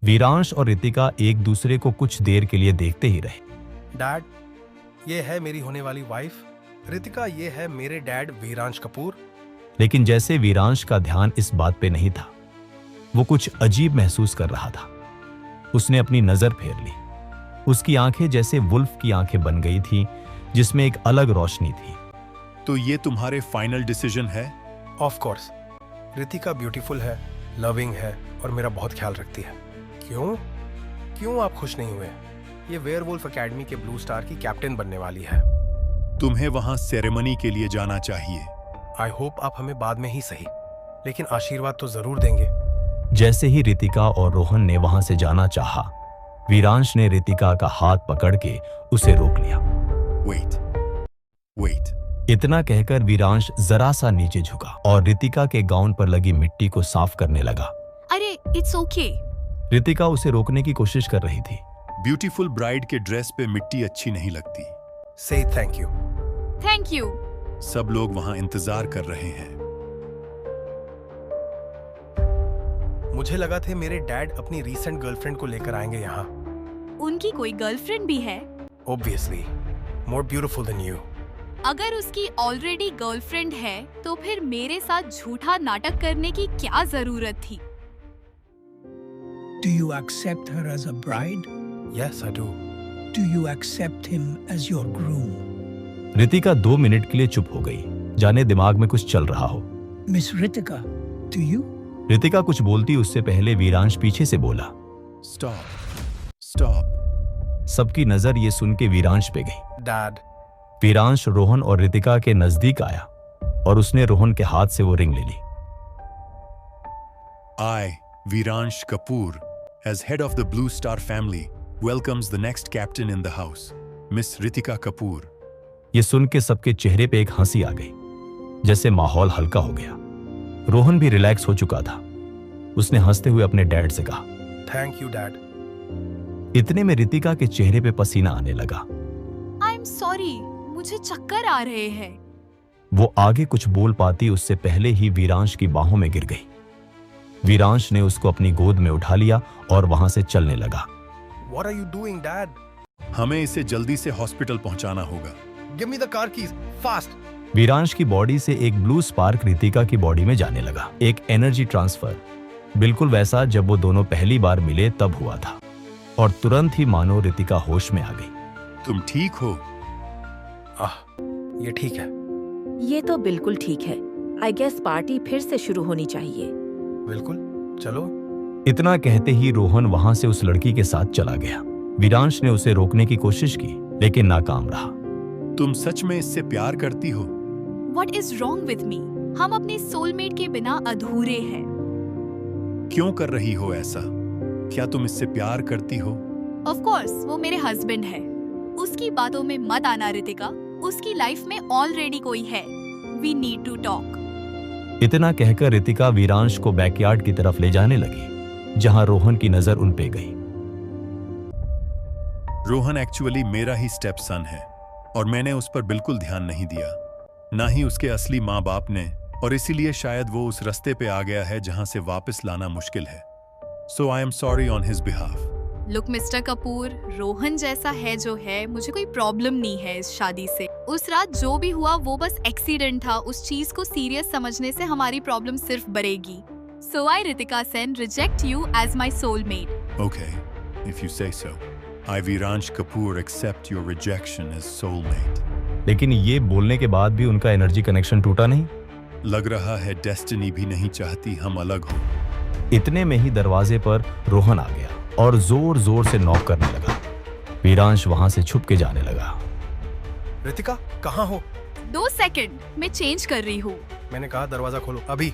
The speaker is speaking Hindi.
वीरांश और रितिका एक दूसरे को कुछ देर के लिए देखते ही रहे। डैड, ये है मेरी होने वाली वाइफ रितिका, ये है मेरे डैड वीरांश कपूर। लेकिन जैसे वीरांश का ध्यान इस बात पे नहीं था, वो कुछ अजीब महसूस कर रहा था। उसने अपनी नजर फेर ली। उसकी आंखें जैसे वुल्फ की आंखें बन गई थी, जिसमें एक अलग रोशनी थी। तो ये तुम्हारे फाइनल डिसीजन है? ऑफ कोर्स, रितिका ब्यूटीफुल है, लविंग है और मेरा बहुत ख्याल रखती है। क्यों आप खुश नहीं हुए? ये वेयरवुल्फ एकेडमी के ब्लू स्टार की कैप्टन बनने वाली है। तुम्हें वहां सेरेमनी के लिए जाना चाहिए। आई होप आप हमें बाद में ही सही, लेकिन आशीर्वाद तो जरूर देंगे। जैसे ही रितिका और रोहन ने वहां से जाना चाहा, वीरांश ने रितिका का हाथ पकड़ के उसे रोक लिया। वेट। इतना कहकर वीरांश जरा सा नीचे झुका और रितिका के गाउन पर लगी मिट्टी को साफ करने लगा। अरे इट्स ओके। रितिका उसे रोकने की कोशिश कर रही थी। ब्यूटीफुल ब्राइड के ड्रेस पे मिट्टी अच्छी नहीं लगती। से थैंक यू। Thank you. सब लोग वहां इंतजार कर रहे हैं। मुझे लगा थे मेरे डैड अपनी रीसेंट गर्लफ्रेंड को लेकर आएंगे यहाँ। उनकी कोई गर्लफ्रेंड भी है? Obviously, more beautiful than you. अगर उसकी ऑलरेडी गर्लफ्रेंड है तो फिर मेरे साथ झूठा नाटक करने की क्या जरूरत थी? Do you accept her as a bride? Yes, I do. Do you accept him as your groom? Ritika 2 minute के लिए चुप हो गई, जाने दिमाग में कुछ चल रहा हो। Miss Ritika, do you? Ritika कुछ बोलती उससे पहले वीरांश पीछे से बोला, स्टॉप। सबकी नजर ये सुन के वीरांश पे गई। Dad, वीरांश रोहन और रितिका के नजदीक आया और उसने रोहन के हाथ से वो रिंग ले ली। I, Viransh Kapoor, as head of the Blue Star family, welcomes the next captain in the house, Miss Ritika Kapoor. ये सुन के सबके चेहरे पे एक हंसी आ गई, जैसे माहौल हल्का हो गया। रोहन भी रिलैक्स हो चुका था। उसने हंसते हुए अपने डैड से कहा, thank you, Dad. इतने में रितिका के चेहरे पे पसीना आने लगा। आई एम सॉरी, मुझे चक्कर आ रहे हैं। वो आगे कुछ बोल पाती उससे पहले ही वीरांश की बाहों में गिर गई। वीरांश ने उसको अपनी गोद में उठा लिया और वहां से चलने लगा। What are you doing, Dad? हमें इसे जल्दी से हॉस्पिटल पहुंचाना होगा। Give me the car keys, fast. Viransh की बॉडी से एक ब्लू स्पार्क रितिका की बॉडी में जाने लगा। एक एनर्जी ट्रांसफर, बिल्कुल वैसा जब वो दोनों पहली बार मिले तब हुआ था। और तुरंत ही मानो रितिका होश में आ गई। तुम ठीक हो? ये ठीक है। ये तो बिल्कुल ठीक है। आई गेस पार्टी फिर से शुरू होनी चाहिए। बिल्कुल, चलो। इतना कहते ही रोहन वहां से उस लड़की के साथ चला गया। वीरांश ने उसे रोकने की कोशिश की, लेकिन नाकाम रहा। तुम सच में इससे प्यार करती हो? What is wrong with me? हम अपने सोलमेट के बिना अधूरे हैं। क्यों कर रही हो ऐसा? क्या तुम इससे प्यार करती हो? Of course, वो मेरे हस्बैंड है। उसकी बातों में मत आना रितिका। उसकी लाइफ में ऑलरेडी कोई है। We need to talk. इतना कहकर रितिका वीरांश को बैकयार्ड की तरफ ले जाने लगी, जहां रोहन की नजर उन पे गई। रोहन एक्चुअली मेरा ही स्टेप सन है और मैंने उस पर बिल्कुल ध्यान नहीं दिया, ना ही उसके असली माँ बाप ने, और इसीलिए शायद वो उस रास्ते पे आ गया है जहां से वापस लाना मुश्किल है। So I am sorry on his behalf. Look mister Kapoor, Rohan जैसा है जो है, मुझे कोई प्रॉब्लम नहीं है इस शादी से। उस रात जो भी हुआ वो बस एक्सीडेंट था। उस चीज को सीरियस समझने से हमारी प्रॉब्लम सिर्फ बढ़ेगी। So I, Ritika Sen, reject you as my soulmate. Okay, if you say so. I, Viransh Kapoor, accept your rejection as soulmate. लेकिन ये बोलने के बाद भी उनका एनर्जी कनेक्शन टूटा नहीं। लग रहा है डेस्टिनी भी नहीं चाहती हम अलग हो। इतने में ही दरवाजे पर रोहन आ गया और जोर जोर से नॉक करने लगा। वीरांश वहां से छुप के जाने लगा। रितिका, कहाँ हो? 2 सेकंड, मैं चेंज कर रही हूँ। मैंने कहा दरवाजा खोलो अभी।